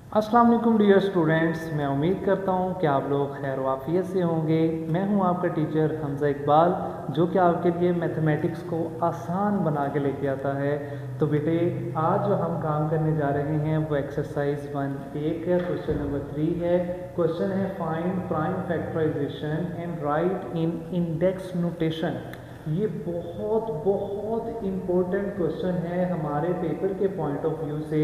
अस्सलाम वालेकुम dear students, मैं उम्मीद करता हूँ कि आप लोग खैर वाफियत से होंगे। मैं हूँ आपका टीचर हमज़ा इकबाल, जो कि आपके लिए मैथमेटिक्स को आसान बना के लेके आता है। तो बेटे, आज जो हम काम करने जा रहे हैं वो एक्सरसाइज 1 है, क्वेश्चन नंबर 3 है। क्वेश्चन है find prime factorization and write in index notation. ये बहुत बहुत इम्पोर्टेंट क्वेश्चन है हमारे पेपर के पॉइंट ऑफ व्यू से।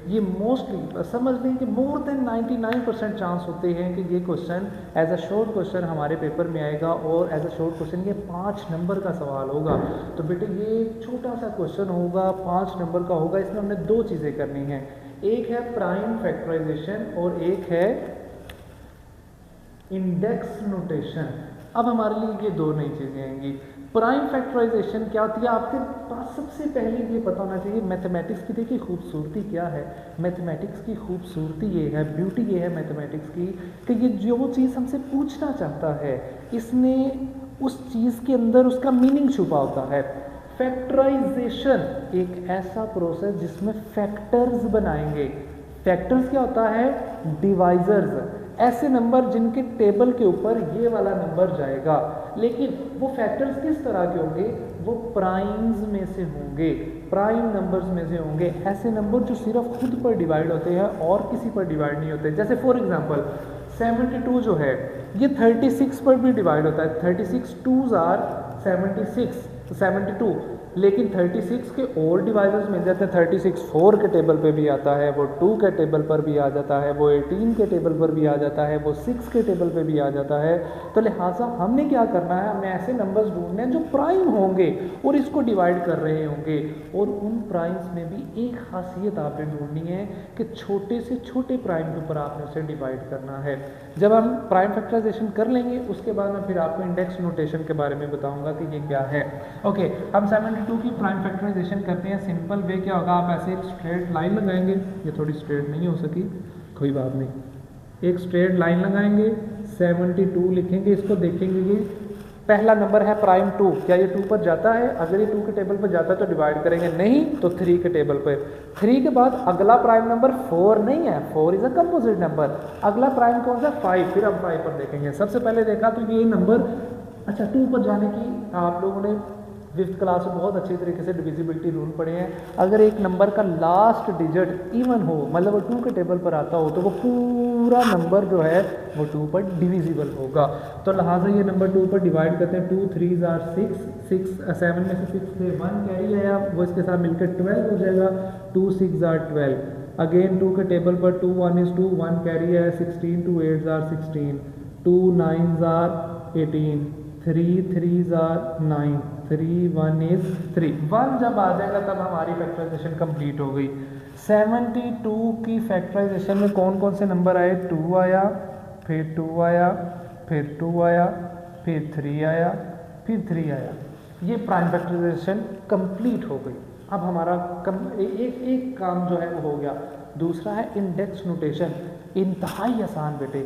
ये मोस्टली समझ लें कि मोर देन 99% चांस होते हैं कि ये question as a short question हमारे पेपर में आएगा, और एज अ शॉर्ट क्वेश्चन ये 5 नंबर का सवाल होगा। तो बेटे, ये छोटा सा क्वेश्चन होगा, 5 नंबर का होगा। इसमें हमने 2 चीज़ें करनी है, एक है प्राइम फैक्टराइजेशन और एक है इंडेक्स नोटेशन। अब हमारे लिए ये 2 नई चीज़ें आएंगी। प्राइम फैक्टराइजेशन क्या होती है, आपके पास सबसे पहले ये पता होना चाहिए मैथमेटिक्स की। देखिए खूबसूरती क्या है, मैथमेटिक्स की खूबसूरती ये है, ब्यूटी ये है मैथमेटिक्स की, कि ये जो चीज़ हमसे पूछना चाहता है इसमें उस चीज़ के अंदर उसका मीनिंग छुपा होता है। फैक्टराइजेशन एक ऐसा प्रोसेस जिसमें फैक्टर्स बनाएंगे। फैक्टर्स क्या होता है, डिवाइजर्स, ऐसे नंबर जिनके टेबल के ऊपर ये वाला नंबर जाएगा। लेकिन वो फैक्टर्स किस तरह के होंगे, वो प्राइम्स में से होंगे, प्राइम नंबर्स में से होंगे। ऐसे नंबर जो सिर्फ खुद पर डिवाइड होते हैं और किसी पर डिवाइड नहीं होते। जैसे फॉर एग्जांपल 72 जो है ये 36 पर भी डिवाइड होता है। 36 2s आर 76, 72, लेकिन 36 के और डिवाइजर्स मिल जाते हैं। 36 4 के टेबल पे भी आता है, वो 2 के टेबल पर भी आ जाता है, वो 18 के टेबल पर भी आ जाता है, वो 6 के टेबल पे भी आ जाता है। तो लिहाजा हमने क्या करना है, हमें ऐसे नंबर्स ढूंढने हैं जो प्राइम होंगे और इसको डिवाइड कर रहे होंगे। और उन प्राइम्स में भी एक खासियत आपने ढूंढनी है कि छोटे से छोटे प्राइम के ऊपर आपने उसे डिवाइड करना है। जब हम प्राइम फैक्टराइजेशन कर लेंगे उसके बाद मैं फिर आपको इंडेक्स नोटेशन के बारे में बताऊंगा कि ये क्या है। ओके, हम 72 की प्राइम फैक्टराइजेशन करते हैं। सिंपल वे क्या होगा, आप ऐसे एक स्ट्रेट लाइन लगाएंगे, ये थोड़ी स्ट्रेट नहीं हो सकी, कोई बात नहीं, एक स्ट्रेट लाइन लगाएंगे, 72 लिखेंगे, इसको देखेंगे ये पहला नंबर है प्राइम 2, क्या ये 2 पर जाता है? अगर ये 2 के टेबल पर जाता है तो डिवाइड करेंगे, नहीं तो 3 के टेबल पर। 3 के बाद अगला प्राइम नंबर 4 नहीं है, 4 इज अ कंपोजिट नंबर। अगला प्राइम कौन सा? 5, फिर हम 5 पर देखेंगे। सबसे पहले देखा तो ये नंबर, अच्छा 2 पर जाने की आप लोगों ने 5th क्लास में बहुत अच्छी तरीके से डिविजिबिलिटी रूल पढ़े हैं। अगर एक नंबर का लास्ट डिजिट इवन हो, मतलब वो 2 के टेबल पर आता हो, तो वो पूरा नंबर जो है वो 2 पर डिविजिबल होगा। तो लिहाजा ये नंबर 2 पर डिवाइड करते हैं। 2 3s आर 6, 7 में से 6 से 1 कैरी आया, वो इसके साथ मिलकर 12 हो जाएगा। 2 6 आर 12, अगेन 2 के टेबल पर 2 1 is 2, 1 कैरी है। 16 2 8s are 16, 2 9s are 18, 3 3s are 9, 3 1 is 3। 1 जब आ जाएगा तब हमारी फैक्टराइजेशन कंप्लीट हो गई। 72 की फैक्टराइजेशन में कौन कौन से नंबर आए? 2 आया, फिर 2 आया, फिर 2 आया, फिर 3 आया, फिर 3 आया। ये प्राइम फैक्टराइजेशन कंप्लीट हो गई। अब हमारा एक काम जो है वो हो गया। दूसरा है इंडेक्स नोटेशन, इंतहाई आसान बेटे,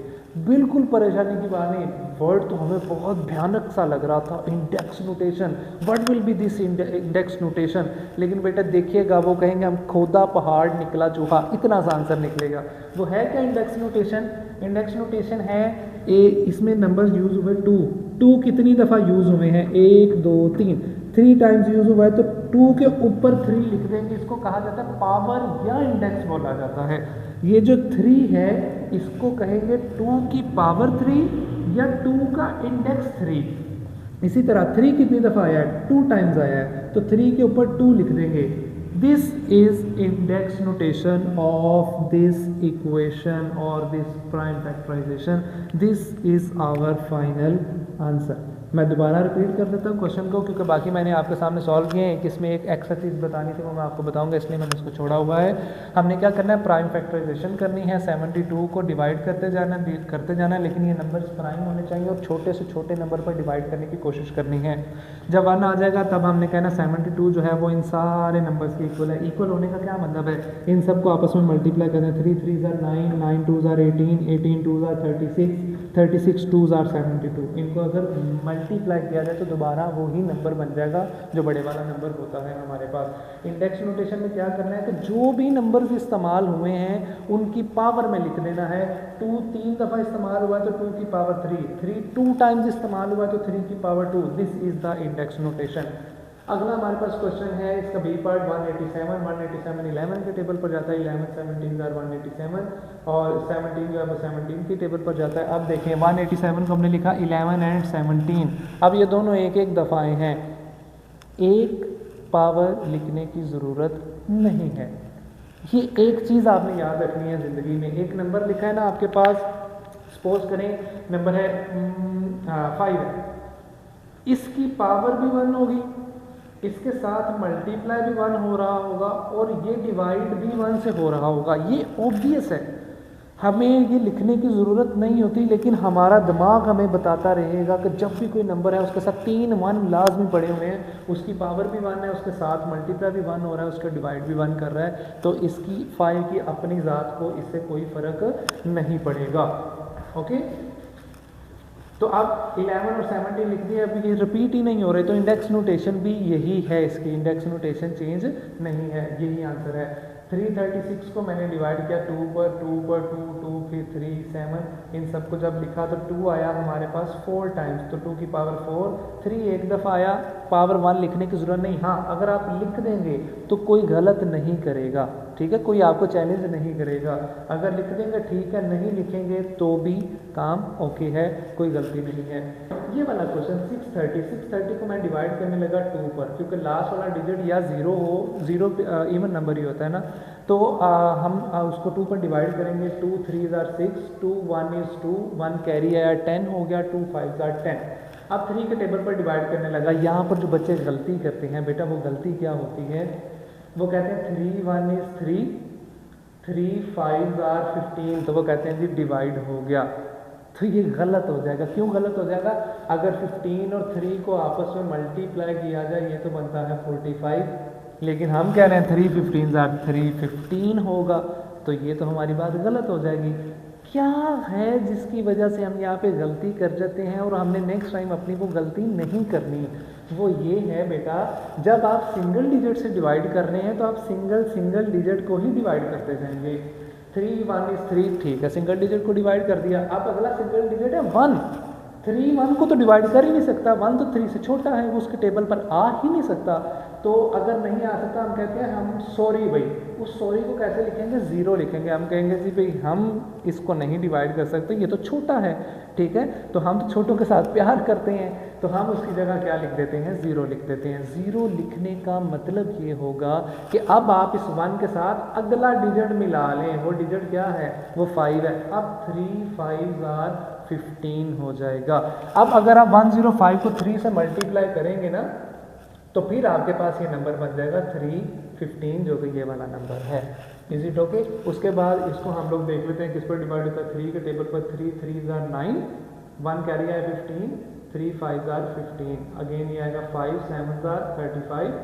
बिल्कुल परेशानी की बात नहीं। वर्ड तो हमें बहुत भयानक सा लग रहा था, index notation, what will be this index notation. लेकिन बेटा देखिएगा, वो कहेंगे हम खोदा पहाड़ निकला चूहा, इतना आसान आंसर निकलेगा। वो है क्या इंडेक्स नोटेशन? इंडेक्स नोटेशन है इसमें नंबर यूज हुए 2 कितनी दफ़ा यूज हुए हैं? 1 2 3 टाइम्स यूज हुआ है, तो 2 के ऊपर 3 लिख देंगे। इसको कहा जाता है पावर या इंडेक्स बोला जाता है। ये जो 3 है इसको कहेंगे 2 की पावर 3 या 2 का इंडेक्स 3। इसी तरह 3 कितनी दफ़ा आया है? 2 टाइम्स आया है, तो 3 के ऊपर 2 लिख देंगे। This is index notation of this equation और this prime factorization. This is our final answer. मैं दोबारा रिपीट कर देता हूँ क्वेश्चन को, क्योंकि बाकी मैंने आपके सामने सॉल्व किए हैं। इसमें एक एक्स्ट्रा चीज़ बतानी थी, वो मैं आपको बताऊंगा, इसलिए मैंने इसको छोड़ा हुआ है। हमने क्या करना है, प्राइम फैक्टराइजेशन करनी है। 72 को डिवाइड करते जाना है, लेकिन ये नंबर्स प्राइम होने चाहिए और छोटे से छोटे नंबर पर डिवाइड करने की कोशिश करनी है। जब 1 आ जाएगा तब हमने कहना 72 जो है वो इन सारे नंबर्स के इक्वल है। इक्वल होने का क्या मतलब है? इन सबको आपस में मल्टीप्लाई करना है। 3 3s are 9, 9 2s are 18, 18 2s are 36, 36 2s are 72। इनको अगर मल्टीप्लाई किया जाए तो दोबारा वही नंबर बन जाएगा जो बड़े वाला नंबर होता है हमारे पास। इंडेक्स नोटेशन में क्या करना है कि जो भी नंबर्स इस्तेमाल हुए हैं उनकी पावर में लिख देना है। 2 3 दफ़ा इस्तेमाल हुआ है तो 2 की पावर 3, 3 2 टाइम्स इस्तेमाल हुआ है तो 3 की power 2। This is the index notation. अगला हमारे पास क्वेश्चन है इसका बी पार्ट 187 11 के टेबल पर जाता है, 11 17 का 187 और 17 जो है वो 17 की टेबल पर जाता है। अब देखें 187 को हमने लिखा 11 एंड 17। अब ये दोनों एक एक दफ़ा आए हैं, एक पावर लिखने की ज़रूरत नहीं है। ये एक चीज़ आपने याद रखनी है ज़िंदगी में। एक नंबर लिखा है ना आपके पास, सपोज करें नंबर है 5 है, इसकी पावर भी 1 होगी, इसके साथ मल्टीप्लाई भी 1 हो रहा होगा और ये डिवाइड भी 1 से हो रहा होगा। ये ऑब्वियस है, हमें ये लिखने की ज़रूरत नहीं होती, लेकिन हमारा दिमाग हमें बताता रहेगा कि जब भी कोई नंबर है उसके साथ 3 1 लाजमी पड़े हुए हैं, उसकी पावर भी 1 है, उसके साथ मल्टीप्लाई भी 1 हो रहा है, उसका डिवाइड भी 1 कर रहा है, तो इसकी 5 की अपनी ज़ात को इससे कोई फ़र्क नहीं पड़ेगा। ओके, तो अब 11 और 17 लिख दिया, अभी ये रिपीट ही नहीं हो रहे, तो इंडेक्स नोटेशन भी यही है, इसकी इंडेक्स नोटेशन चेंज नहीं है, यही आंसर है। 336 को मैंने डिवाइड किया 2 पर 2 पर 2 2 फिर 3 7, इन सबको जब लिखा तो 2 आया हमारे पास 4 टाइम्स, तो 2 की पावर 4, 3 एक दफ़ा आया, पावर 1 लिखने की ज़रूरत नहीं। हाँ, अगर आप लिख देंगे तो कोई गलत नहीं करेगा, ठीक है, कोई आपको चैलेंज नहीं करेगा। अगर लिख देंगे ठीक है, नहीं लिखेंगे तो भी काम ओके है, कोई गलती नहीं है। ये वाला क्वेश्चन 630 को मैं डिवाइड करने लगा 2 पर, क्योंकि लास्ट वाला डिजिट या 0 हो, 0 इवन नंबर ही होता है ना, तो हम उसको 2 पर डिवाइड करेंगे। 2 3 are 6, 2 1 is 2, 1 कैरी आया 10 हो गया, 2 5 are 10। अब 3 के टेबल पर डिवाइड करने लगा। यहाँ पर जो बच्चे गलती करते हैं बेटा, वो गलती क्या होती है, वो कहते हैं 3 1 is 3, 3 5 are 15, तो वो कहते हैं जी डिवाइड हो गया, तो ये गलत हो जाएगा। क्यों गलत हो जाएगा? अगर 15 और 3 को आपस में मल्टीप्लाई किया जाए ये तो बनता है 45, लेकिन हम कह रहे हैं 3 15 are 315 होगा, तो ये तो हमारी बात गलत हो जाएगी। क्या है जिसकी वजह से हम यहाँ पे गलती कर जाते हैं और हमने नेक्स्ट टाइम अपनी वो गलती नहीं करनी? वो ये है बेटा, जब आप सिंगल डिजिट से डिवाइड कर रहे हैं तो आप सिंगल डिजिट को ही डिवाइड करते जाएंगे। 3 1 is 3, ठीक है, सिंगल डिजिट को डिवाइड कर दिया। अब अगला सिंगल डिजिट है 1, 3 1 को तो डिवाइड कर ही नहीं सकता, 1 तो 3 से छोटा है, वो उसके टेबल पर आ ही नहीं सकता। तो अगर नहीं आ सकता हम कहते हैं हम सॉरी भाई, उस सॉरी को कैसे लिखेंगे? 0 लिखेंगे। हम कहेंगे जी भाई हम इसको नहीं डिवाइड कर सकते, ये तो छोटा है, ठीक है, तो हम तो छोटों के साथ प्यार करते हैं, तो हम उसकी जगह क्या लिख देते हैं? 0 लिख देते हैं। 0 लिखने का मतलब ये होगा कि अब आप इस 1 के साथ अगला डिजिट मिला लें। वो डिजिट क्या है? वो 5 है। अब 3 5 are 15 हो जाएगा। अब अगर आप 105 को 3 से मल्टीप्लाई करेंगे ना, तो फिर आपके पास ये नंबर बन जाएगा 315, जो कि ये वाला नंबर है। Is it okay? उसके बाद इसको हम लोग देख लेते हैं किस पर डिवाइड होता है। 3 के टेबल पर 3 3 are 9, 1 कैरी है 15, 3 5 are 15, अगेन ये आएगा 5 7 are 35,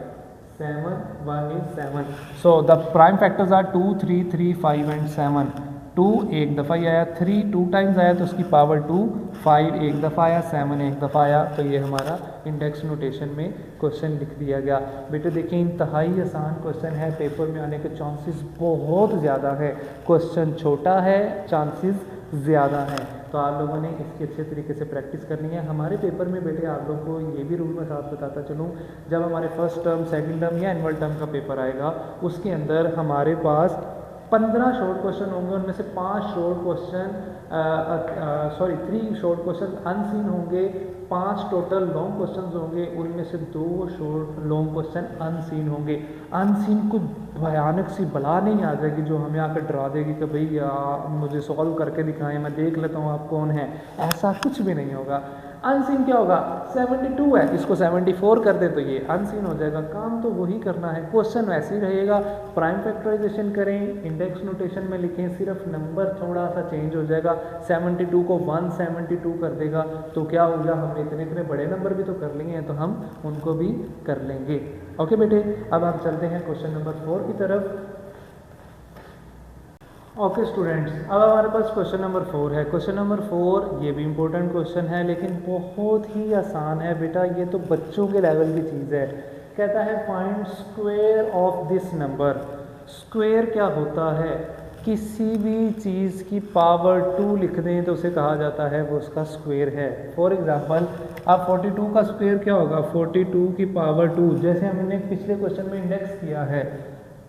7 1 is 7। So the prime factors are 2 3 3 5 and 7। 2 एक दफ़ा ही आया, 3 2 टाइम्स आया तो उसकी पावर 2, 5 एक दफ़ा आया, 7 एक दफ़ा आया, तो ये हमारा इंडेक्स नोटेशन में क्वेश्चन लिख दिया गया। बेटे देखिए इंतहाई आसान क्वेश्चन है, पेपर में आने के चांसेस बहुत ज़्यादा है। क्वेश्चन छोटा है, चांसेस ज़्यादा हैं, तो आप लोगों ने इसकी अच्छे तरीके से प्रैक्टिस करनी है। हमारे पेपर में बेटे आप लोग को ये भी रूल मैं साथ बताता चलूँ, जब हमारे फर्स्ट टर्म सेकंड टर्म या एनुअल टर्म का पेपर आएगा, उसके अंदर हमारे पास 15 शॉर्ट क्वेश्चन होंगे, उनमें से 5 short question 3 short question unseen होंगे, 5 टोटल लॉन्ग क्वेश्चंस होंगे, उनमें से 2 शॉर्ट लॉन्ग क्वेश्चन अनसीन होंगे। अनसीन को भयानक सी बला नहीं आ जाएगी जो हमें आकर डरा देगी कि भाई मुझे सॉल्व करके दिखाएं, मैं देख लेता हूँ आप कौन हैं, ऐसा कुछ भी नहीं होगा। अनसीन क्या होगा? 72 है, इसको 74 कर दे तो ये अनसीन हो जाएगा। काम तो वही करना है, क्वेश्चन वैसे ही रहेगा। प्राइम फैक्टराइजेशन करें, इंडेक्स नोटेशन में लिखें, सिर्फ नंबर थोड़ा सा चेंज हो जाएगा। 72 को 172 कर देगा, तो क्या होगा? हमने इतने इतने बड़े नंबर भी तो कर लिए हैं, तो हम उनको भी कर लेंगे। ओके बेटे, अब आप चलते हैं क्वेश्चन नंबर 4 की तरफ। ओके स्टूडेंट्स, अब हमारे पास क्वेश्चन नंबर 4 है। क्वेश्चन नंबर 4 ये भी इम्पोर्टेंट क्वेश्चन है, लेकिन बहुत ही आसान है बेटा, ये तो बच्चों के लेवल की चीज़ है। कहता है find square of this number. Square क्या होता है? किसी भी चीज़ की पावर 2 लिख दें तो उसे कहा जाता है वो उसका स्क्वायर है। फॉर एग्जांपल, अब 42 का स्क्वायर क्या होगा? 42 की पावर 2, जैसे हमने पिछले क्वेश्चन में इंडेक्स किया है।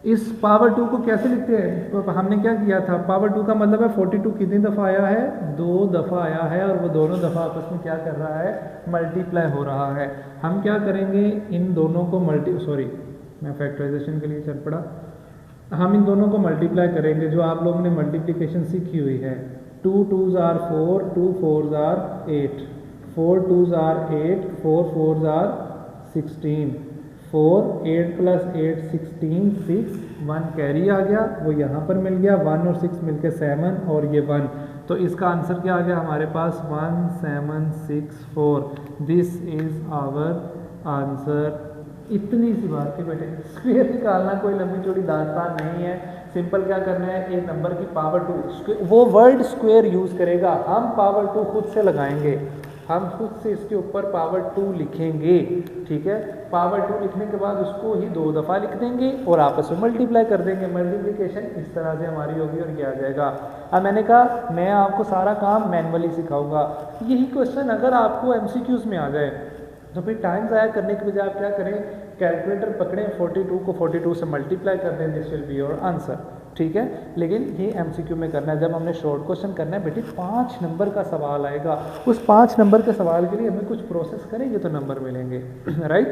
इस पावर 2 को कैसे लिखते हैं? तो हमने क्या किया था? पावर 2 का मतलब है 42 कितनी दफ़ा आया है? 2 दफ़ा आया है, और वो दोनों दफ़ा आपस में क्या कर रहा है? मल्टीप्लाई हो रहा है। हम क्या करेंगे? इन दोनों को मैं फैक्टराइजेशन के लिए चल पड़ा। हम इन दोनों को मल्टीप्लाई करेंगे, जो आप लोगों ने मल्टीप्लिकेशन सीखी हुई है। 2 2s are 4, 2 4s are 8, 4 2s are 8, 4 4s are 16, 4 8 plus 8 16, 6 1 carry आ गया, वो यहाँ पर मिल गया। 1 और 6 मिलके 7, और ये 1, तो इसका आंसर क्या आ गया हमारे पास? 1764। This is our answer. इतनी सी बात है बेटे, स्क्वायर निकालना कोई लंबी चौड़ी दास्तान नहीं है। सिंपल क्या करना है? एक नंबर की पावर 2, वो वर्ड स्क्वायर यूज़ करेगा, हम पावर 2 खुद से लगाएंगे, हम खुद से इसके ऊपर पावर 2 लिखेंगे। ठीक है, पावर 2 लिखने के बाद उसको ही 2 दफ़ा लिख देंगे और आपस में मल्टीप्लाई कर देंगे। मल्टीप्लिकेशन इस तरह से हमारी होगी और ये आ जाएगा। अब मैंने कहा मैं आपको सारा काम मैनुअली सिखाऊंगा। यही क्वेश्चन अगर आपको MCQs में आ जाए तो फिर टाइम ज़ाया करने के बजाय आप क्या करें? कैलकुलेटर पकड़ें, 42 को 42 से मल्टीप्लाई कर दें, this will be your answer. ठीक है, लेकिन ये MCQ में करना है। जब हमने शॉर्ट क्वेश्चन करना है बेटे, 5 नंबर का सवाल आएगा, उस 5 नंबर के सवाल के लिए हमें कुछ प्रोसेस करेंगे तो नंबर मिलेंगे। राइट,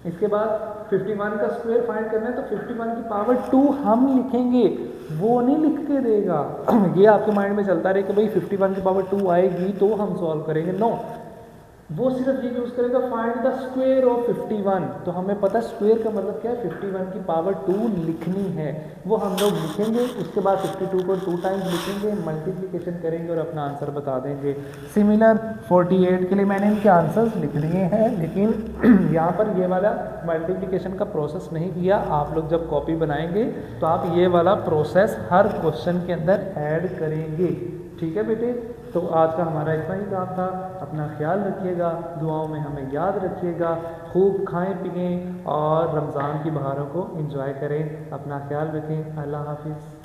इसके बाद 51 का स्क्वायर फाइंड करना है, तो 51 की पावर 2 हम लिखेंगे, वो नहीं लिख के देगा। ये आपके माइंड में चलता रहे कि भाई 51 की पावर 2 आएगी तो हम सॉल्व करेंगे। नो, वो सिर्फ ये यूज़ करेगा फाइंड द स्क्वायर ऑफ 51। तो हमें पता है स्क्वायर का मतलब क्या है? 51 की पावर 2 लिखनी है, वो हम लोग लिखेंगे। उसके बाद 52 को 2 टाइम्स लिखेंगे, मल्टीप्लिकेशन करेंगे और अपना आंसर बता देंगे। सिमिलर 48 के लिए मैंने इनके आंसर्स लिख दिए हैं, लेकिन यहाँ पर ये वाला मल्टीप्लिकेशन का प्रोसेस नहीं किया। आप लोग जब कॉपी बनाएंगे तो आप ये वाला प्रोसेस हर क्वेश्चन के अंदर ऐड करेंगे। ठीक है बेटे, तो आज का हमारा इतना ही काम था। अपना ख्याल रखिएगा, दुआओं में हमें याद रखिएगा, खूब खाएं पिएं और रमज़ान की बहारों को एंजॉय करें। अपना ख्याल रखें। अल्लाह हाफिज़।